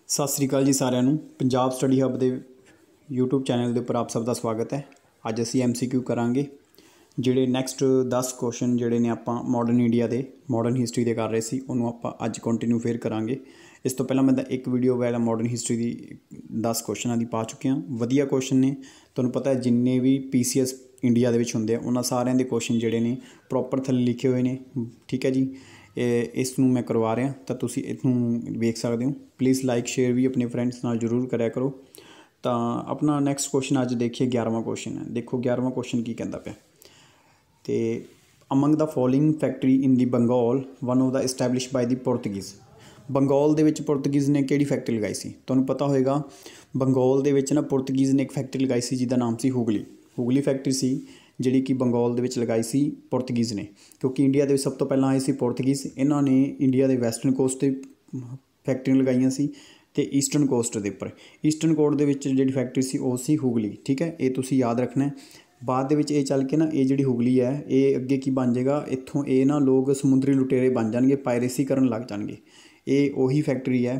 सत श्री अकाल जी सारिਆਂ ਨੂੰ पंजाब स्टडी हब के यूट्यूब चैनल के उपर आप सब का स्वागत है। अज असी MCQ करांगे ਜਿਹੜੇ ਨੈਕਸਟ 10 ਕੁਐਸਚਨ ਜਿਹੜੇ ਨੇ ਆਪਾਂ ਮਾਡਰਨ ਇੰਡੀਆ ਦੇ ਮਾਡਰਨ ਹਿਸਟਰੀ ਦੇ ਕਰ ਰਹੇ ਸੀ ਉਹਨੂੰ ਆਪਾਂ ਅੱਜ ਕੰਟੀਨਿਊ ਫੇਰ ਕਰਾਂਗੇ। ਇਸ ਤੋਂ ਪਹਿਲਾਂ ਮੈਂ ਤਾਂ ਇੱਕ ਵੀਡੀਓ ਵਾਲਾ ਮਾਡਰਨ ਹਿਸਟਰੀ ਦੀ 10 ਕੁਐਸਚਨਾਂ ਦੀ ਪਾ ਚੁੱਕਿਆ। ਵਧੀਆ ਕੁਐਸਚਨ ਨੇ, ਤੁਹਾਨੂੰ ਪਤਾ ਹੈ ਜਿੰਨੇ ਵੀ PCS ਇੰਡੀਆ ਦੇ ਵਿੱਚ ਹੁੰਦੇ ਆ ਉਹਨਾਂ ਸਾਰਿਆਂ ਦੇ ਕੁਐਸਚਨ ਜਿਹੜੇ ਨੇ ਪ੍ਰੋਪਰ ਥੱਲੇ ਲਿਖੇ ਹੋਏ ਨੇ। ਠੀਕ ਹੈ ਜੀ, ਇਸ ਨੂੰ ਮੈਂ ਕਰਵਾ ਰਿਹਾ ਤਾਂ ਤੁਸੀਂ ਇਹਨੂੰ ਵੇਖ ਸਕਦੇ ਹੋ। प्लीज़ लाइक शेयर भी अपने फ्रेंड्स नाल जरूर कराया करो। तो अपना नैक्सट क्वेश्चन अज देखिए 11वां क्वेश्चन है। देखो 11वां क्वेश्चन की कहता पे तो among the following factory in the Bengal one of the establish by the Portuguese. Bengal दे विच पोर्तुगीज़ ने किहड़ी फैक्ट्री लगाई सी? तुहानूं पता होएगा बंगाल दे विच ना पोर्तुगीज़ ने एक फैक्ट्री लगाई सी जिसका नाम सी हुगली फैक्ट्री सी जिहड़ी कि बंगाल दे विच लगाई सी पोर्तुगीज़ ने, क्योंकि इंडिया दे सब तो पहलां आए सी पोर्तुगीज़। इन्हां ने इंडिया के वैसटर्न कोस्ट ते फैक्ट्रियां लगाइयां सी ते ईस्टर्न कोस्ट के उपर ईस्टर्न कोस्ट दे विच जिहड़ी फैक्ट्री सी वो सी हुगली। ठीक है, ये तुसीं याद रखना है। बाद दे विच ये चल के ना ये जिहड़ी हुगली है ये अगे की बन जाएगा, इत्थों ये ना लोग समुद्री लुटेरे बन जाएंगे, पायरेसी करन लग जाएंगे। ये उही फैक्ट्री है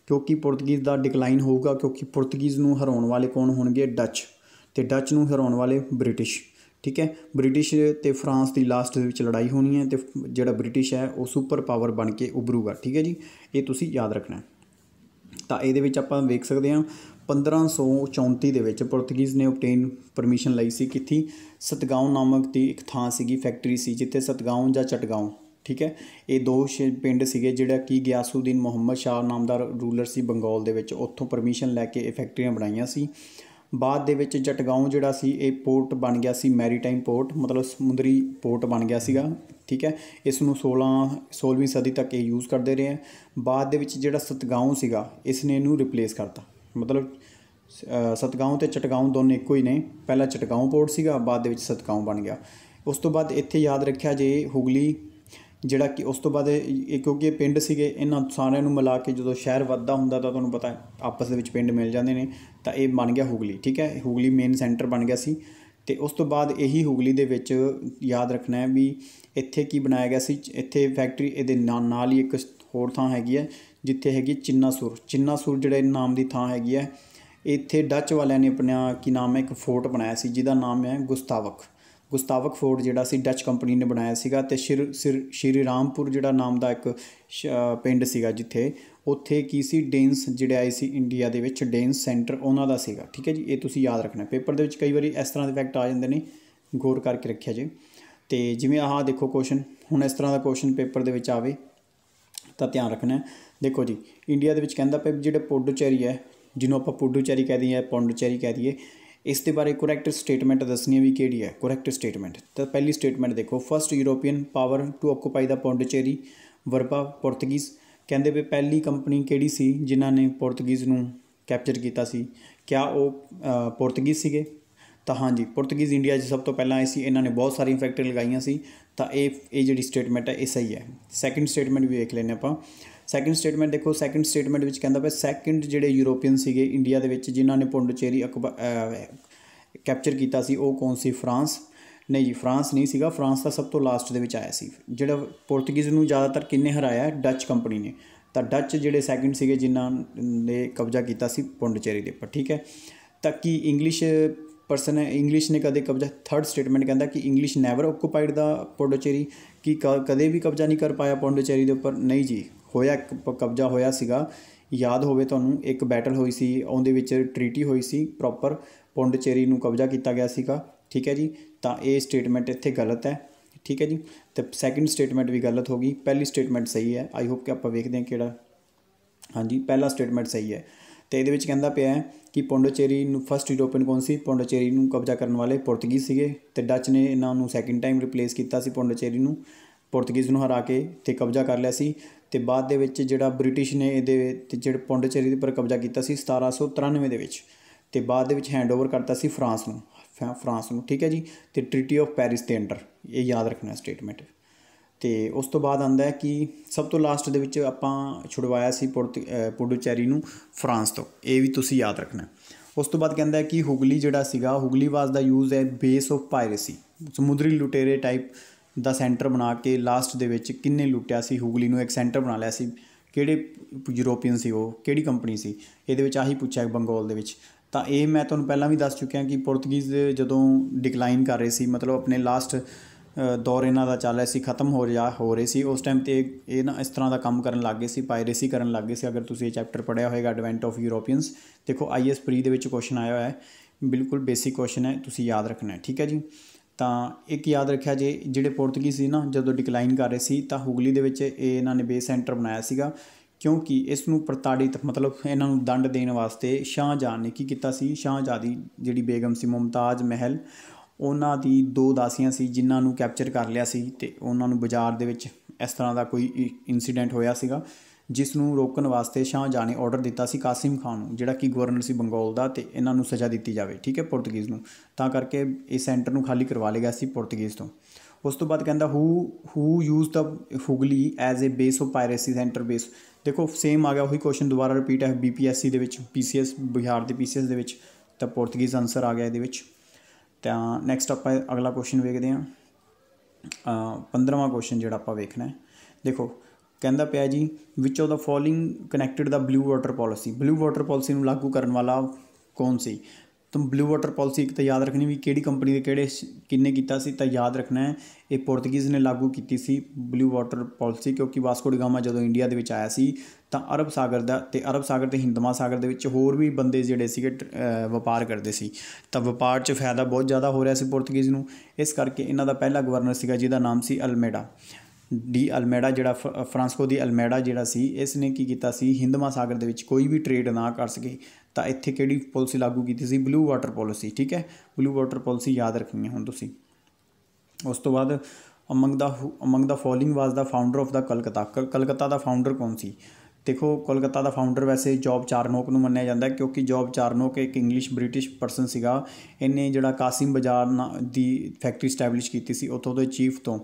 क्योंकि पोर्तुगीज़ का डिकलाइन होगा, क्योंकि पोर्तुगीज़ नूं हराउण वाले कौन होणगे? डच, ते डच नूं हराउण वाले ब्रिटिश। ठीक है, ब्रिटिश ते फ्रांस की लास्ट दे विच लड़ाई होनी है तो जिहड़ा ब्रिटिश है वो सुपर पावर बन के उभरूगा। ठीक है जी, ये तुसीं याद रखना है। तो ये आपां वेख सकते हैं 1534 दे विच पोर्तुगीज़ ने ऑबटेन परमिशन लई सी कित्थी? सतगांव नामक की एक थां सीगी, फैक्ट्री सी जिथे सतगांव जां चटगांव। ठीक है, ये दो पिंड सीगे जिहड़ा कि गयासुद्दीन मुहम्मद शाह नाम दा रूलर सी बंगाल दे विच, उत्थों परमिशन लैके ये फैक्ट्रियां बनाईयां सी। बाद दे विच जटगांव जिहड़ा सी ये पोर्ट बन गया सी, मैरीटाइम पोर्ट, मतलब समुद्री पोर्ट बन गया सीगा। ठीक है, इसनूं 16वीं सदी तक ये यूज़ करते रहे हैं। बाद दे विच जिहड़ा सतगांव सीगा इसने इनू रिप्लेस करता, मतलब सतगांव ते चटगांव दोनों एको ही ने। पहला चटगांव पोर्ट सीगा, बाद दे विच सतगांव बन गया। उस तो बाद इत्थे याद रखिया जे हुगली जिहड़ा कि उस तो बाद क्योंकि ये पिंड सीगे इन्हां सारिਆਂ ਨੂੰ मिला के जो शहर वधदा हुंदा तां तुहानूं पता आपस दे विच पिंड मिल जांदे ने, तां ये बन गया हुगली। ठीक है, हुगली मेन सेंटर बन गया सी। ते उस तो बाद यही हुगली दे विच याद रखना है भी इत्थे की बनाया गया सी, इत्थे फैक्ट्री इहदे नाल ही एक होर थां हैगी है जिथे हैगी चिन्नासुर जिहड़े नाम की थां हैगी है। इत्थे डच वालियां ने अपना की नाम है एक फोर्ट बनाया सी जिहदा नाम है गुस्तावक फोर्ट जिहड़ा सी डच कंपनी ने बनाया सीगा। ते श्री रामपुर जिहड़ा नाम का एक पिंड सीगा जिथे उत्थे की सी डेंस जिहड़े आए सी इंडिया दे विच डेंस सेंटर उन्हां दा सीगा। ठीक है जी, ये तुसीं याद रखना। पेपर दे विच कई बारी इस तरह के फैक्ट आ जांदे ने, गौर करके रखिया जे। तो जिवें आह देखो क्वेश्चन हुण इस तरह का क्वेश्चन पेपर दे विच आवे तां ध्यान रखना है। देखो जी, इंडिया दे विच कहंदा पिया जिहड़े पुडुचेरी है, जिन्हों आपां पुडुचेरी कह दईए पौंडुचेरी कह दईए, इस दे बारे कुरैक्ट स्टेटमेंट दसनी है भी किहड़ी है कुरैक्ट स्टेटमेंट। तो पहली स्टेटमेंट देखो, first European power to occupy the Pondicherry वर्बा पोर्तुगीज़। कहते भी पहली कंपनी किहड़ी सी जिन्हां ने पोर्तुगीज़ नूं कैप्चर किया सी? क्या वो पोर्तुगीज़ सीगे? तो हाँ जी, पोर्तुगीज़ इंडिया सब तो पहला आए सी, इन्हां ने बहुत सारी फैक्ट्री लगाईयां सी। तो ये जिहड़ी स्टेटमेंट है ये सही है। सैकेंड स्टेटमेंट भी देख लैंदे आपां। सैकेंड स्टेटमेंट देखो, सैकेंड स्टेटमेंट विच कहंदा पिया सैकेंड जिहड़े यूरोपीयन सीगे इंडिया दे विच जिन्हां ने पौंडुचेरी कैप्चर किया सी, वो कौन सी? फ्रांस? नहीं जी, फ्रांस नहीं सीगा, फ्रांस का सब तो लास्ट दे विच आया सी। जिहड़ा पोर्तुगीज़ नूं ज़्यादातर किन्ने हराया? डच कंपनी ने। तो डच जिहड़े सैकेंड सीगे जिन्हां ने कब्जा किया सी पौंडुचेरी के उपर। ठीक है, ताकि इंग्लिश परसन है, इंग्लिश ने कदे कब्जा, थर्ड स्टेटमेंट कहता कि English never occupied the Pondicherry, कि कदे भी कब्जा नहीं कर पाया पौंडुचेरी के उपर। नहीं जी, होया कब्जा होया सीगा। याद होवे तुहानूं एक बैटल होई सी, उहदे विच ट्रीटी होई सी, प्रॉपर पौंडुचेरी नूं कब्जा किया गया सीगा। ठीक है जी, तो ये स्टेटमेंट इत्थे गलत है। ठीक है जी, तो सैकेंड स्टेटमेंट भी गलत होगी, पहली स्टेटमेंट सही है। आई होप कि आप वेखते हैं किहड़ा। हाँ जी, पहला स्टेटमेंट सही है। तो ये कहता पिया है कि पौंडुचेरी फस्ट यूरोपीयन कौन सी? पौंडुचेरी नूं कब्जा करने वाले पोर्तुगीज़ सीगे, ते डच ने इन्हों सैकेंड टाइम रिप्लेस किया सी पौंडुचेरी नूं, पोर्तुगीज़ नूं हरा के ते कब्जा कर लिया सी। ते बाद दे विच जिहड़ा ब्रिटिश ने इहदे जिहड़े पौंडुचेरी पर कब्जा किया सी 1793 दे विच, ते बाद दे विच हैंड ओवर करता सी फ्रांस नूं। ठीक है जी, तो ट्रीटी ऑफ पैरिस के अंडर, ये याद रखना स्टेटमेंट। तो उस तो बाद आंदा है कि सब तो लास्ट दे विच आपां छुड़वाया सी पुडुचेरी नूं फ्रांस तो, ये भी तुसीं याद रखना। उस तो बाद कहता है कि हुगली जिहड़ा सीगा, हुगली वाज द यूज़ है बेस ऑफ पायरेसी, समुद्री लुटेरे टाइप दा सेंटर बना के लास्ट दे विच किन्ने लुटिया सी हुगली नूं, एक सेंटर बना लिया सी ਕਿਹੜੇ ਯੂਰੋਪੀਅਨ ਸੀ, ਉਹ ਕਿਹੜੀ ਕੰਪਨੀ ਸੀ, ਇਹਦੇ ਵਿੱਚ ਆਹੀ ਪੁੱਛਿਆ ਬੰਗਾਲ ਦੇ ਵਿੱਚ। ਤਾਂ ਇਹ ਮੈਂ ਤੁਹਾਨੂੰ ਪਹਿਲਾਂ ਵੀ ਦੱਸ ਚੁੱਕਿਆ ਕਿ ਪੁਰਤਗੀਜ਼ ਜਦੋਂ ਡਿਕਲਾਈਨ ਕਰ ਰਹੇ ਸੀ, ਮਤਲਬ ਆਪਣੇ ਲਾਸਟ ਦੌਰ ਇਹਨਾਂ ਦਾ ਚੱਲ ਰਿਹਾ ਸੀ, ਖ਼ਤਮ ਹੋ ਰਹੇ ਸੀ ਉਸ ਟਾਈਮ 'ਤੇ ਇਹ ਨਾ ਇਸ ਤਰ੍ਹਾਂ ਦਾ ਕੰਮ ਕਰਨ ਲੱਗ ਗਏ ਸੀ, ਪਾਇਰੇਸੀ ਕਰਨ ਲੱਗ ਗਏ ਸੀ। ਅਗਰ ਤੁਸੀਂ ਇਹ ਚੈਪਟਰ ਪੜ੍ਹਿਆ ਹੋਏਗਾ ਐਡਵੈਂਟ ਆਫ ਯੂਰੋਪੀਅਨਸ, ਦੇਖੋ IAS ਪ੍ਰੀ ਦੇ ਵਿੱਚ ਕੁਐਸਚਨ ਆਇਆ ਹੋਇਆ ਹੈ, ਬਿਲਕੁਲ ਬੇਸਿਕ ਕੁਐਸਚਨ ਹੈ, ਤੁਸੀਂ ਯਾਦ ਰੱਖਣਾ ਹੈ, ਠੀਕ ਹੈ ਜੀ। ਤਾਂ ਇੱਕ ਯਾਦ ਰੱਖਿਆ ਜੇ, ਜਿਹੜੇ ਪੁਰਤਗੀਜ਼ ਸੀ ਨਾ ਜਦੋਂ ਡਿਕਲਾਈਨ ਕਰ ਰਹੇ ਸੀ ਤਾਂ ਹੁਗਲੀ ਦੇ ਵਿੱਚ ਇਹ ਇਹਨਾਂ ਨੇ ਬੇਸ ਸੈਂਟਰ ਬਣਾਇਆ ਸੀਗਾ, ਕਿਉਂਕਿ ਇਸ ਨੂੰ ਪ੍ਰਤਾੜਿਤ ਮਤਲਬ ਇਹਨਾਂ ਨੂੰ ਦੰਡ ਦੇਣ ਵਾਸਤੇ ਸ਼ਾਹਜਹਾਂ ਨੇ ਕੀ ਕੀਤਾ ਸੀ, ਸ਼ਾਹਜਹਾਂ ਦੀ ਜਿਹੜੀ ਬੇਗਮ ਸੀ ਮੁਮਤਾਜ਼ ਮਹਿਲ, ਉਹਨਾਂ ਦੀ 2 ਦਾਸੀਆਂ ਸੀ ਜਿਨ੍ਹਾਂ ਨੂੰ ਕੈਪਚਰ ਕਰ ਲਿਆ ਸੀ, ਅਤੇ ਉਹਨਾਂ ਨੂੰ ਬਾਜ਼ਾਰ ਦੇ ਵਿੱਚ ਇਸ ਤਰ੍ਹਾਂ ਦਾ ਕੋਈ ਇੰਸੀਡੈਂਟ ਹੋਇਆ ਸੀਗਾ ਜਿਸ ਨੂੰ ਰੋਕਣ ਵਾਸਤੇ ਸ਼ਾਹਜਹਾਂ ਨੇ ਆਰਡਰ ਦਿੱਤਾ ਸੀ ਕਾਸਿਮ ਖਾਨ ਨੂੰ, ਜਿਹੜਾ ਕਿ ਗਵਰਨਰ ਸੀ ਬੰਗਾਲ ਦਾ, ਅਤੇ ਇਹਨਾਂ ਨੂੰ ਸਜ਼ਾ ਦਿੱਤੀ ਜਾਵੇ, ਠੀਕ ਹੈ, ਪੁਰਤਗੀਜ਼ ਨੂੰ। ਤਾਂ ਕਰਕੇ ਇਹ ਸੈਂਟਰ ਨੂੰ ਖਾਲੀ ਕਰਵਾ ਲਿਆ ਗਿਆ ਸੀ ਪੁਰਤਗੀਜ਼ ਤੋਂ। ਉਸ ਤੋਂ ਬਾਅਦ ਕਹਿੰਦਾ who use the Hugli as a base of piracy centre base. ਦੇਖੋ ਸੇਮ ਆ ਗਿਆ, ਉਹੀ ਕੁਐਸਚਨ ਦੁਬਾਰਾ ਰਿਪੀਟ ਹੈ BPSC ਦੇ ਵਿੱਚ, PCS ਬਿਹਾਰ ਦੇ PCS ਦੇ ਵਿੱਚ, ਤਾਂ ਪੁਰਤਗੀਜ਼ ਆਨਸਰ ਆ ਗਿਆ ਇਹਦੇ ਵਿੱਚ। ਤਾਂ ਨੈਕਸਟ ਆਪਾਂ ਅਗਲਾ ਕੁਐਸਚਨ ਵੇਖਦੇ ਹਾਂ, 15ਵਾਂ ਕੁਐਸਚਨ ਜਿਹੜਾ ਆਪਾਂ ਵੇਖਣਾ ਹੈ। ਦੇਖੋ ਕਹਿੰਦਾ ਪਿਆ ਜੀ, ਵਿਚ of the following connected the blue water policy. Blue water policy ਨੂੰ ਲਾਗੂ ਕਰਨ ਵਾਲਾ ਕੌਣ ਸੀ? ਤਾਂ ਬਲੂ ਵਾਟਰ ਪਾਲਿਸੀ ਇੱਕ ਤਾਂ ਯਾਦ ਰੱਖਣੀ ਵੀ ਕਿਹੜੀ ਕੰਪਨੀ ਦੇ ਕਿੰਨੇ ਕੀਤਾ ਸੀ, ਤਾਂ ਯਾਦ ਰੱਖਣਾ ਹੈ ਇਹ ਪੁਰਤਗੀਜ਼ ਨੇ ਲਾਗੂ ਕੀਤੀ ਸੀ ਬਲੂ ਵਾਟਰ ਪਾਲਿਸੀ, ਕਿਉਂਕਿ ਵਾਸਕੋ ਡੀ ਗਾਮਾ ਜਦੋਂ ਇੰਡੀਆ ਦੇ ਵਿੱਚ ਆਇਆ ਸੀ ਤਾਂ ਅਰਬ ਸਾਗਰ ਦਾ ਅਤੇ ਅਰਬ ਸਾਗਰ ਅਤੇ ਹਿੰਦ ਮਹਾਸਾਗਰ ਦੇ ਵਿੱਚ ਹੋਰ ਵੀ ਬੰਦੇ ਜਿਹੜੇ ਸੀਗੇ ਵਪਾਰ ਕਰਦੇ ਸੀ, ਤਾਂ ਵਪਾਰ 'ਚ ਫਾਇਦਾ ਬਹੁਤ ਜ਼ਿਆਦਾ ਹੋ ਰਿਹਾ ਸੀ ਪੁਰਤਗੀਜ਼ ਨੂੰ। ਇਸ ਕਰਕੇ ਇਹਨਾਂ ਦਾ ਪਹਿਲਾ ਗਵਰਨਰ ਸੀਗਾ ਜਿਹਦਾ ਨਾਮ ਸੀ ਅਲਮੇਡਾ ਡੀ ਅਲਮੇਡਾ, ਜਿਹੜਾ ਫਰਾਂਸਕੋ ਦੀ ਅਲਮੇਡਾ ਜਿਹੜਾ ਸੀ, ਇਸ ਨੇ ਕੀ ਕੀਤਾ ਸੀ, ਹਿੰਦ ਮਹਾਸਾਗਰ ਦੇ ਵਿੱਚ ਕੋਈ ਵੀ ਟ੍ਰੇਡ ਨਾ ਕਰ ਸਕੇ, ਤਾਂ ਇੱਥੇ ਕਿਹੜੀ ਪਾਲਿਸੀ ਲਾਗੂ ਕੀਤੀ ਸੀ, ਬਲੂ ਵਾਟਰ ਪਾਲਿਸੀ, ਠੀਕ ਹੈ, ਬਲੂ ਵਾਟਰ ਪਾਲਿਸੀ ਯਾਦ ਰੱਖਣੀ ਹੈ ਹੁਣ ਤੁਸੀਂ। ਉਸ ਤੋਂ ਬਾਅਦ among the following was the founder of the Calcutta the founder ਕੌਣ ਸੀ? ਦੇਖੋ ਕੋਲਕਾਤਾ ਦਾ ਫਾਊਂਡਰ ਵੈਸੇ ਜੋਬ ਚਾਰਨੋਕ ਨੂੰ ਮੰਨਿਆ ਜਾਂਦਾ, ਕਿਉਂਕਿ ਜੋਬ ਚਾਰਨੋਕ ਇੱਕ ਇੰਗਲਿਸ਼ ਬ੍ਰਿਟਿਸ਼ ਪਰਸਨ ਸੀਗਾ। ਇਹਨੇ ਜਿਹੜਾ ਕਾਸਿਮ ਬਾਜ਼ਾਰ ਦੀ ਫੈਕਟਰੀ ਸਟੈਬਲਿਸ਼ ਕੀਤੀ ਸੀ, ਉੱਥੋਂ ਦੇ ਚੀਫ ਤੋਂ,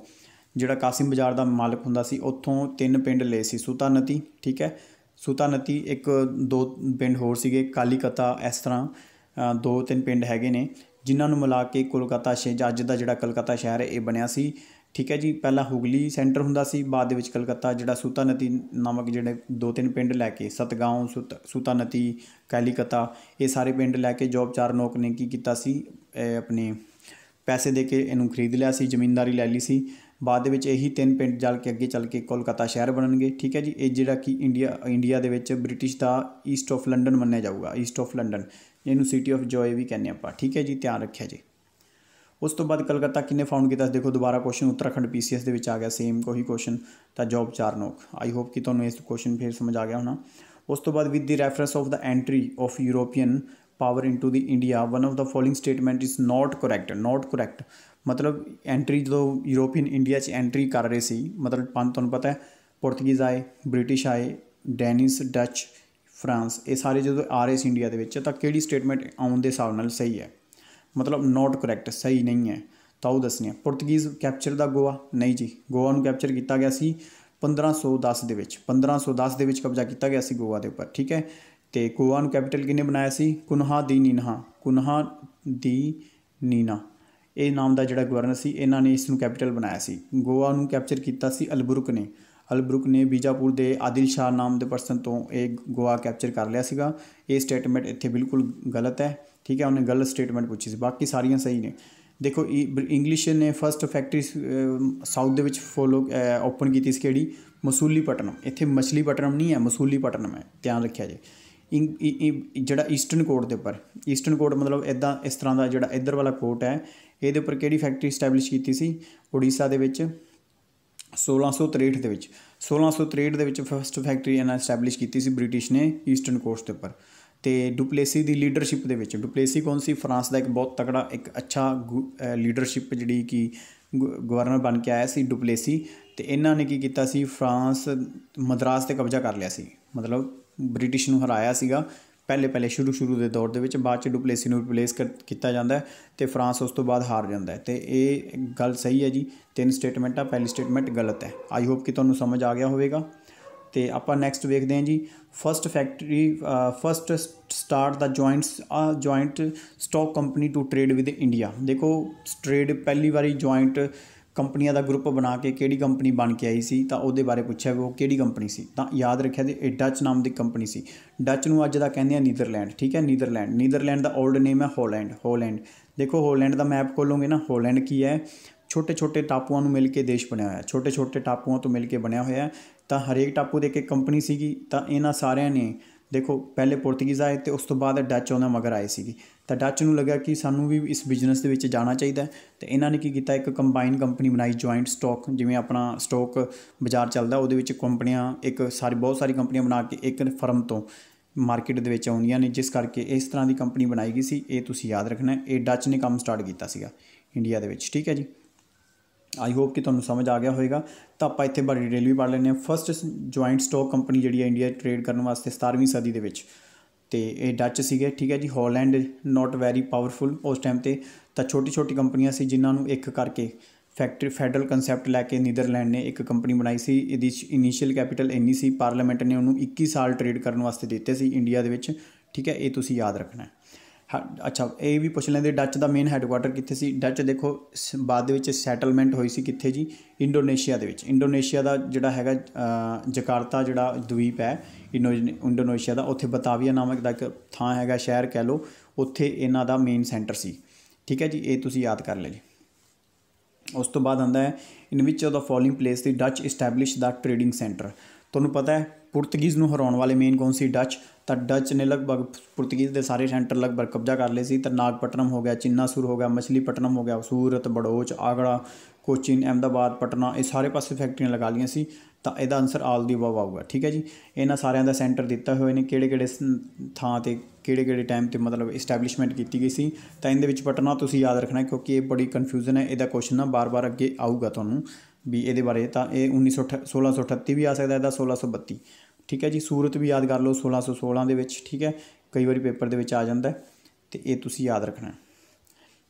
ਜਿਹੜਾ ਕਾਸਿਮ ਬਾਜ਼ਾਰ ਦਾ ਮਾਲਕ ਹੁੰਦਾ ਸੀ, ਉੱਥੋਂ 3 ਪਿੰਡ ਲਏ ਸੀ, ਸੁਤਾਨਤੀ, ਠੀਕ ਹੈ, ਸੁਤਾਨਤੀ, 1-2 ਪਿੰਡ ਹੋਰ ਸੀਗੇ, ਕਾਲੀਕਤਾ, ਇਸ ਤਰ੍ਹਾਂ 2-3 ਪਿੰਡ ਹੈਗੇ ਨੇ ਜਿਨ੍ਹਾਂ ਨੂੰ ਮਿਲਾ ਕੇ ਕੋਲਕਾਤਾ ਅੱਜ ਦਾ ਜਿਹੜਾ ਕਲਕੱਤਾ ਸ਼ਹਿਰ ਹੈ ਇਹ ਬਣਿਆ ਸੀ, ਠੀਕ ਹੈ ਜੀ। ਪਹਿਲਾਂ ਹੁਗਲੀ ਸੈਂਟਰ ਹੁੰਦਾ ਸੀ, ਬਾਅਦ ਦੇ ਵਿੱਚ ਕਲਕੱਤਾ, ਜਿਹੜਾ ਸੁਤਾਨਤੀ ਨਾਮਕ ਜਿਹੜੇ 2-3 ਪਿੰਡ ਲੈ ਕੇ, ਸਤਗਾਉਂ, ਸੁਤਾਨਤੀ, ਕਾਲੀਕਤਾ, ਇਹ ਸਾਰੇ ਪਿੰਡ ਲੈ ਕੇ ਜੋਬ ਚਾਰਨੋਕ ਨੇ ਕੀ ਕੀਤਾ ਸੀ, ਆਪਣੇ ਪੈਸੇ ਦੇ ਕੇ ਇਹਨੂੰ ਖਰੀਦ ਲਿਆ ਸੀ, ਜ਼ਮੀਨਦਾਰੀ ਲੈ ਲਈ ਸੀ। ਬਾਅਦ ਦੇ ਵਿੱਚ ਇਹੀ 3 ਪਿੰਡ ਅੱਗੇ ਚੱਲ ਕੇ ਕੋਲਕਾਤਾ ਸ਼ਹਿਰ ਬਣਨਗੇ, ਠੀਕ ਹੈ ਜੀ। ਇਹ ਜਿਹੜਾ ਕਿ ਇੰਡੀਆ ਦੇ ਵਿੱਚ British the East of London ਮੰਨਿਆ ਜਾਊਗਾ, ਈਸਟ ਆਫ ਲੰਡਨ, ਇਹਨੂੰ ਸਿਟੀ ਆਫ ਜੋਏ ਵੀ ਕਹਿੰਦੇ ਆਪਾਂ, ਠੀਕ ਹੈ ਜੀ, ਧਿਆਨ ਰੱਖਿਆ ਜੀ। ਉਸ ਤੋਂ ਬਾਅਦ ਕਲਕੱਤਾ ਕਿੰਨੇ ਫਾਊਂਡ ਕੀਤਾ? ਦੇਖੋ ਦੁਬਾਰਾ ਕੁਐਸਚਨ ਉੱਤਰਾਖੰਡ PCS ਦੇ ਵਿੱਚ ਆ ਗਿਆ, ਸੇਮ ਕੋਈ ਕੁਐਸਚਨ, ਤਾਂ ਜੋਬ ਚਾਰਨੋਕ। ਆਈ ਹੋਪ ਕਿ ਤੁਹਾਨੂੰ ਇਸ ਕੁਐਸਚਨ ਫਿਰ ਸਮਝ ਆ ਗਿਆ ਹੋਣਾ। ਉਸ ਤੋਂ ਬਾਅਦ with the reference of the entry of European power into the India one of the following statement is not correct. ਮਤਲਬ ਐਂਟਰੀ ਜਦੋਂ ਯੂਰੋਪੀਅਨ ਇੰਡੀਆ 'ਚ ਐਂਟਰੀ ਕਰ ਰਹੇ ਸੀ, ਮਤਲਬ ਤੁਹਾਨੂੰ ਪਤਾ ਹੈ ਪੁਰਤਗੀਜ਼ ਆਏ, ਬ੍ਰਿਟਿਸ਼ ਆਏ, ਡੈਨਿਸ਼, ਡੱਚ, ਫਰਾਂਸ, ਇਹ ਸਾਰੇ ਜਦੋਂ ਆ ਰਹੇ ਸੀ ਇੰਡੀਆ ਦੇ ਵਿੱਚ, ਤਾਂ ਕਿਹੜੀ ਸਟੇਟਮੈਂਟ ਆਉਣ ਦੇ ਹਿਸਾਬ ਨਾਲ ਸਹੀ ਹੈ? ਮਤਲਬ ਨੋਟ ਕਰੈਕਟ, ਸਹੀ ਨਹੀਂ ਹੈ, ਤਾਂ ਉਹ ਦੱਸਣੀ ਹੈ। ਪੁਰਤਗੀਜ਼ ਕੈਪਚਰ ਦਾ ਗੋਆ? ਨਹੀਂ ਜੀ, ਗੋਆ ਨੂੰ ਕੈਪਚਰ ਕੀਤਾ ਗਿਆ ਸੀ 1510 ਦੇ ਵਿੱਚ, 1510 ਦੇ ਵਿੱਚ ਕਬਜ਼ਾ ਕੀਤਾ ਗਿਆ ਸੀ ਗੋਆ ਦੇ ਉੱਪਰ, ਠੀਕ ਹੈ। ਅਤੇ ਗੋਆ ਨੂੰ ਕੈਪੀਟਲ ਕਿਹਨੇ ਬਣਾਇਆ ਸੀ? ਕੁਨਹਾ ਦੀ ਨੀਨਾ, ਇਹ ਨਾਮ ਦਾ ਜਿਹੜਾ ਗਵਰਨਰ ਸੀ, ਇਹਨਾਂ ਨੇ ਇਸ ਨੂੰ ਕੈਪੀਟਲ ਬਣਾਇਆ ਸੀ। ਗੋਆ ਨੂੰ ਕੈਪਚਰ ਕੀਤਾ ਸੀ ਅਲਬੁਰਕ ਨੇ ਬੀਜਾਪੁਰ ਦੇ ਆਦਿਲ ਸ਼ਾਹ ਨਾਮ ਦੇ ਪਰਸਨ ਤੋਂ ਇਹ ਗੋਆ ਕੈਪਚਰ ਕਰ ਲਿਆ ਸੀਗਾ। ਇਹ ਸਟੇਟਮੈਂਟ ਇੱਥੇ ਬਿਲਕੁਲ ਗਲਤ ਹੈ, ਠੀਕ ਹੈ, ਉਹਨੇ ਗਲਤ ਸਟੇਟਮੈਂਟ ਪੁੱਛੀ ਸੀ, ਬਾਕੀ ਸਾਰੀਆਂ ਸਹੀ ਨੇ। ਦੇਖੋ ਇੰਗਲਿਸ਼ ਨੇ ਫਸਟ ਫੈਕਟਰੀ ਸਾਊਥ ਦੇ ਵਿੱਚ ਓਪਨ ਕੀਤੀ ਸੀ, ਕਿਹੜੀ? ਮਸੂਲੀਪਟਨਮ। ਇੱਥੇ ਮਛਲੀਪਟਨਮ ਨਹੀਂ ਹੈ, ਮਸੂਲੀਪਟਨਮ ਹੈ, ਧਿਆਨ ਰੱਖਿਆ ਜੇ। ਜਿਹੜਾ ਈਸਟਰਨ ਕੋਟ ਦੇ ਉੱਪਰ, ਈਸਟਰਨ ਕੋਟ ਮਤਲਬ ਇੱਦਾਂ ਇਸ ਤਰ੍ਹਾਂ ਦਾ ਜਿਹੜਾ ਇੱਧਰ ਵਾਲਾ ਕੋਟ ਹੈ, ਇਹਦੇ ਉੱਪਰ ਕਿਹੜੀ ਫੈਕਟਰੀ ਸਟੈਬਲਿਸ਼ ਕੀਤੀ ਸੀ? ਉੜੀਸਾ ਦੇ ਵਿੱਚ 1663 ਦੇ ਵਿੱਚ। 1663 ਦੇ ਵਿੱਚ ਫਸਟ ਫੈਕਟਰੀ ਇਹਨਾਂ ਸਟੈਬਲਿਸ਼ ਕੀਤੀ ਸੀ ਬ੍ਰਿਟਿਸ਼ ਨੇ ਈਸਟਰਨ ਕੋਸਟ ਦੇ ਉੱਪਰ। ਅਤੇ ਡੁਪਲੇਸੀ ਦੀ ਲੀਡਰਸ਼ਿਪ ਦੇ ਵਿੱਚ, ਡੁਪਲੇਸੀ ਕੌਣ ਸੀ? ਫਰਾਂਸ ਦਾ ਇੱਕ ਬਹੁਤ ਤਕੜਾ, ਇੱਕ ਅੱਛਾ ਲੀਡਰਸ਼ਿਪ ਜਿਹੜੀ ਕਿ ਗਵਰਨਰ ਬਣ ਕੇ ਆਇਆ ਸੀ ਡੁਪਲੇਸੀ। ਅਤੇ ਇਹਨਾਂ ਨੇ ਕੀ ਕੀਤਾ ਸੀ? ਫਰਾਂਸ ਮਦਰਾਸ 'ਤੇ ਕਬਜ਼ਾ ਕਰ ਲਿਆ ਸੀ, ਮਤਲਬ ਬ੍ਰਿਟਿਸ਼ ਨੂੰ ਹਰਾਇਆ ਸੀਗਾ ਪਹਿਲੇ ਸ਼ੁਰੂ ਦੇ ਦੌਰ ਦੇ ਵਿੱਚ। ਬਾਅਦ 'ਚ ਡੁਪਲੇਸੀ ਨੂੰ ਰਿਪਲੇਸ ਕੀਤਾ ਜਾਂਦਾ ਅਤੇ ਫਰਾਂਸ ਉਸ ਤੋਂ ਬਾਅਦ ਹਾਰ ਜਾਂਦਾ ਹੈ। ਅਤੇ ਇਹ ਗੱਲ ਸਹੀ ਹੈ ਜੀ, 3 ਸਟੇਟਮੈਂਟ ਆ, ਪਹਿਲੀ ਸਟੇਟਮੈਂਟ ਗਲਤ ਹੈ। ਆਈ ਹੋਪ ਕਿ ਤੁਹਾਨੂੰ ਸਮਝ ਆ ਗਿਆ ਹੋਵੇਗਾ। ਅਤੇ ਆਪਾਂ ਨੈਕਸਟ ਵੇਖਦੇ ਹਾਂ ਜੀ, ਫਸਟ ਸਟਾਰਟ ਦਾ joint stock company to trade with India. ਦੇਖੋ ਟਰੇਡ ਪਹਿਲੀ ਵਾਰੀ ਜੁਆਇੰਟ ਕੰਪਨੀਆਂ ਦਾ ਗਰੁੱਪ ਬਣਾ ਕੇ ਕਿਹੜੀ ਕੰਪਨੀ ਬਣ ਕੇ ਆਈ ਸੀ ਤਾਂ ਉਹਦੇ ਬਾਰੇ ਪੁੱਛਿਆ ਵੀ ਉਹ ਕਿਹੜੀ ਕੰਪਨੀ ਸੀ। ਤਾਂ ਯਾਦ ਰੱਖਿਆ ਜੀ ਇਹ ਡੱਚ ਨਾਮ ਦੀ ਕੰਪਨੀ ਸੀ। ਡੱਚ ਨੂੰ ਅੱਜ ਦਾ ਕਹਿੰਦੇ ਆ ਨੀਦਰਲੈਂਡ, ਠੀਕ ਹੈ। ਨੀਦਰਲੈਂਡ ਦਾ ਓਲਡ ਨੇਮ ਹੈ ਹੋਲੈਂਡ। ਦੇਖੋ ਹੋਲੈਂਡ ਦਾ ਮੈਪ ਖੋਲੋਗੇ ਨਾ, ਹੋਲੈਂਡ ਕੀ ਹੈ, ਛੋਟੇ ਛੋਟੇ ਟਾਪੂਆਂ ਨੂੰ ਮਿਲ ਕੇ ਦੇਸ਼ ਬਣਿਆ ਹੋਇਆ, ਛੋਟੇ ਛੋਟੇ ਟਾਪੂਆਂ ਤੋਂ ਮਿਲ ਕੇ ਬਣਿਆ ਹੋਇਆ। ਤਾਂ ਹਰੇਕ ਟਾਪੂ ਦੇ ਇੱਕ ਕੰਪਨੀ ਸੀਗੀ। ਤਾਂ ਇਹਨਾਂ ਸਾਰਿਆਂ ਨੇ ਦੇਖੋ ਪਹਿਲੇ ਪੁਰਤਗੀਜ਼ ਆਏ ਅਤੇ ਉਸ ਤੋਂ ਬਾਅਦ ਡੱਚ ਉਹਨਾਂ ਮਗਰ ਆਏ ਸੀਗੇ। ਤਾਂ ਡੱਚ ਨੂੰ ਲੱਗਿਆ ਕਿ ਸਾਨੂੰ ਵੀ ਇਸ ਬਿਜ਼ਨਸ ਦੇ ਵਿੱਚ ਜਾਣਾ ਚਾਹੀਦਾ। ਅਤੇ ਇਹਨਾਂ ਨੇ ਕੀ ਕੀਤਾ, ਇੱਕ ਕੰਬਾਈਨ ਕੰਪਨੀ ਬਣਾਈ, ਜੁਆਇੰਟ ਸਟਾਕ, ਜਿਵੇਂ ਆਪਣਾ ਸਟਾਕ ਬਾਜ਼ਾਰ ਚੱਲਦਾ ਉਹਦੇ ਵਿੱਚ ਕੰਪਨੀਆਂ ਬਹੁਤ ਸਾਰੀ ਕੰਪਨੀਆਂ ਬਣਾ ਕੇ ਇੱਕ ਫਰਮ ਤੋਂ ਮਾਰਕੀਟ ਦੇ ਵਿੱਚ ਆਉਂਦੀਆਂ ਨੇ, ਜਿਸ ਕਰਕੇ ਇਸ ਤਰ੍ਹਾਂ ਦੀ ਕੰਪਨੀ ਬਣਾਈ ਗਈ ਸੀ। ਇਹ ਤੁਸੀਂ ਯਾਦ ਰੱਖਣਾ, ਇਹ ਡੱਚ ਨੇ ਕੰਮ ਸਟਾਰਟ ਕੀਤਾ ਸੀਗਾ ਇੰਡੀਆ ਦੇ ਵਿੱਚ, ਠੀਕ ਹੈ ਜੀ। ਆਈ ਹੋਪ ਕਿ ਤੁਹਾਨੂੰ ਸਮਝ ਆ ਗਿਆ ਹੋਵੇਗਾ। ਤਾਂ ਆਪਾਂ ਇੱਥੇ ਬੜੀ ਡਿਟੇਲ ਵੀ ਪੜ੍ਹ ਲੈਂਦੇ ਹਾਂ। ਫਸਟ ਜੁਆਇੰਟ ਸਟਾਕ ਕੰਪਨੀ ਜਿਹੜੀ ਹੈ ਇੰਡੀਆ ਟਰੇਡ ਕਰਨ ਵਾਸਤੇ 17ਵੀਂ ਸਦੀ ਦੇ ਵਿੱਚ, ਅਤੇ ਇਹ ਡੱਚ ਸੀਗੇ, ਠੀਕ ਹੈ ਜੀ। ਹੋਲੈਂਡ ਨੋਟ ਵੈਰੀ ਪਾਵਰਫੁਲ ਉਸ ਟਾਈਮ 'ਤੇ। ਤਾਂ ਛੋਟੀ ਛੋਟੀ ਕੰਪਨੀਆਂ ਸੀ ਜਿਨ੍ਹਾਂ ਨੂੰ ਇੱਕ ਕਰਕੇ ਫੈਡਰਲ ਕੰਸੈਪਟ ਲੈ ਕੇ ਨੀਦਰਲੈਂਡ ਨੇ ਇੱਕ ਕੰਪਨੀ ਬਣਾਈ ਸੀ। ਇਹਦੀ ਇਨੀਸ਼ੀਅਲ ਕੈਪੀਟਲ ਇੰਨੀ ਸੀ, ਪਾਰਲੀਮੈਂਟ ਨੇ ਉਹਨੂੰ 21 ਸਾਲ ਟਰੇਡ ਕਰਨ ਵਾਸਤੇ ਦਿੱਤੇ ਸੀ ਇੰਡੀਆ ਦੇ ਵਿੱਚ, ਠੀਕ ਹੈ। ਇਹ ਤੁਸੀਂ ਯਾਦ ਰੱਖਣਾ। ਅੱਛਾ, ਇਹ ਵੀ ਪੁੱਛ ਲੈਂਦੇ ਡੱਚ ਦਾ ਮੇਨ ਹੈੱਡਕੁਆਟਰ ਕਿੱਥੇ ਸੀ। ਡੱਚ ਦੇਖੋ ਬਾਅਦ ਦੇ ਵਿੱਚ ਸੈਟਲਮੈਂਟ ਹੋਈ ਸੀ ਕਿੱਥੇ ਜੀ, ਇੰਡੋਨੇਸ਼ੀਆ ਦੇ ਵਿੱਚ। ਇੰਡੋਨੇਸ਼ੀਆ ਦਾ ਜਿਹੜਾ ਹੈਗਾ ਜਕਾਰਤਾ ਜਿਹੜਾ ਦਵੀਪ ਹੈ ਇੰਡੋਨੇਸ਼ੀਆ ਦਾ, ਉੱਥੇ ਬਤਾਵੀਆ ਨਾਮਕ ਦਾ ਇੱਕ ਥਾਂ ਹੈਗਾ, ਸ਼ਹਿਰ ਕਹਿ ਲਓ, ਉੱਥੇ ਇਹਨਾਂ ਦਾ ਮੇਨ ਸੈਂਟਰ ਸੀ, ਠੀਕ ਹੈ ਜੀ। ਇਹ ਤੁਸੀਂ ਯਾਦ ਕਰ ਲਿਆ ਜੀ। ਉਸ ਤੋਂ ਬਾਅਦ ਆਉਂਦਾ ਹੈ in which of the following place the Dutch establish the trading centre. ਤੁਹਾਨੂੰ ਪਤਾ ਹੈ ਪੁਰਤਗੀਜ਼ ਨੂੰ ਹਰਾਉਣ ਵਾਲੇ ਮੇਨ ਕੌਣ ਸੀ, ਡੱਚ। ਤਾਂ ਡੱਚ ਨੇ ਲਗਭਗ ਪੁਰਤਗੀਜ਼ ਦੇ ਸਾਰੇ ਸੈਂਟਰ ਲਗਭਗ ਕਬਜ਼ਾ ਕਰ ਲਏ ਸੀ। ਤਾਂ ਨਾਗਪਟਨਮ ਹੋ ਗਿਆ, ਚਿੰਨਾਸੁਰ ਹੋ ਗਿਆ, ਮਛਲੀਪਟਨਮ ਹੋ ਗਿਆ, ਸੂਰਤ, ਬੜੋਚ, ਆਗਰਾ, ਕੋਚੀਨ, ਅਹਿਮਦਾਬਾਦ, ਪਟਨਾ, ਇਹ ਸਾਰੇ ਪਾਸੇ ਫੈਕਟਰੀਆਂ ਲਗਾ ਲਈਆਂ ਸੀ। ਤਾਂ ਇਹਦਾ ਆਨਸਰ ਆਲ ਦੀ ਅਬਵ ਆਊਗਾ, ਠੀਕ ਹੈ ਜੀ। ਇਹਨਾਂ ਸਾਰਿਆਂ ਦਾ ਸੈਂਟਰ ਦਿੱਤਾ ਹੋਏ ਨੇ, ਕਿਹੜੇ ਕਿਹੜੇ ਥਾਂ 'ਤੇ ਕਿਹੜੇ ਟਾਈਮ 'ਤੇ ਮਤਲਬ ਇਸਟੈਬਲਿਸ਼ਮੈਂਟ ਕੀਤੀ ਗਈ ਸੀ। ਤਾਂ ਇਹਦੇ ਵਿੱਚ ਪਟਨਾ ਤੁਸੀਂ ਯਾਦ ਰੱਖਣਾ, ਕਿਉਂਕਿ ਇਹ ਬੜੀ ਕਨਫਿਊਜ਼ਨ ਹੈ। ਇਹਦਾ ਕੁਐਸਚਨ ਨਾ ਬਾਰ ਅੱਗੇ ਆਊਗਾ ਤੁਹਾਨੂੰ ਵੀ ਇਹਦੇ ਬਾਰੇ। ਤਾਂ ਇਹ 1638 ਵੀ ਆ ਸਕਦਾ, ਇਹਦਾ 1632, ਠੀਕ ਹੈ ਜੀ। ਸੂਰਤ ਵੀ ਯਾਦ ਕਰ ਲਓ 1616 ਦੇ ਵਿੱਚ, ਠੀਕ ਹੈ। ਕਈ ਵਾਰੀ ਪੇਪਰ ਦੇ ਵਿੱਚ ਆ ਜਾਂਦਾ, ਅਤੇ ਇਹ ਤੁਸੀਂ ਯਾਦ ਰੱਖਣਾ।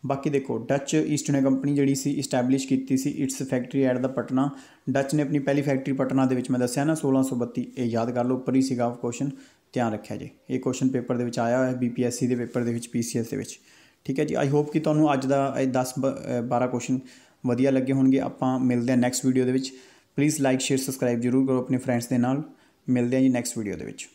ਬਾਕੀ ਦੇਖੋ ਡੱਚ ਈਸਟ ਇੰਡੀਆ ਕੰਪਨੀ ਜਿਹੜੀ ਸੀ ਇਸਟੈਬਲਿਸ਼ ਕੀਤੀ ਸੀ its factory at the Patna. Dutch ਨੇ ਆਪਣੀ ਪਹਿਲੀ ਫੈਕਟਰੀ ਪਟਨਾ ਦੇ ਵਿੱਚ, ਮੈਂ ਦੱਸਿਆ ਨਾ 1632, ਇਹ ਯਾਦ ਕਰ ਲਓ, ਉੱਪਰ ਹੀ ਸੀਗਾ ਕੁਐਸਚਨ, ਧਿਆਨ ਰੱਖਿਆ ਜੀ। ਇਹ ਕੁਐਸਚਨ ਪੇਪਰ ਦੇ ਵਿੱਚ ਆਇਆ ਹੋਇਆ BPSC ਦੇ ਪੇਪਰ ਦੇ ਵਿੱਚ, PCS ਦੇ ਵਿੱਚ, ਠੀਕ ਹੈ ਜੀ। ਆਈ ਹੋਪ ਕਿ ਤੁਹਾਨੂੰ ਅੱਜ ਦਾ ਇਹ 10-12 ਕੁਐਸਚਨ ਵਧੀਆ ਲੱਗੇ ਹੋਣਗੇ। ਆਪਾਂ ਮਿਲਦੇ ਹਾਂ ਨੈਕਸਟ ਵੀਡੀਓ ਦੇ ਵਿੱਚ। ਪਲੀਜ਼ ਲਾਈਕ, ਸ਼ੇਅਰ, ਸਬਸਕ੍ਰਾਈਬ ਜ਼ਰੂਰ ਕਰੋ ਆਪਣੇ ਫਰੈਂਡਸ ਦੇ ਨਾਲ। ਮਿਲਦੇ ਹਾਂ ਜੀ ਨੈਕਸਟ ਵੀਡੀਓ ਦੇ ਵਿੱਚ।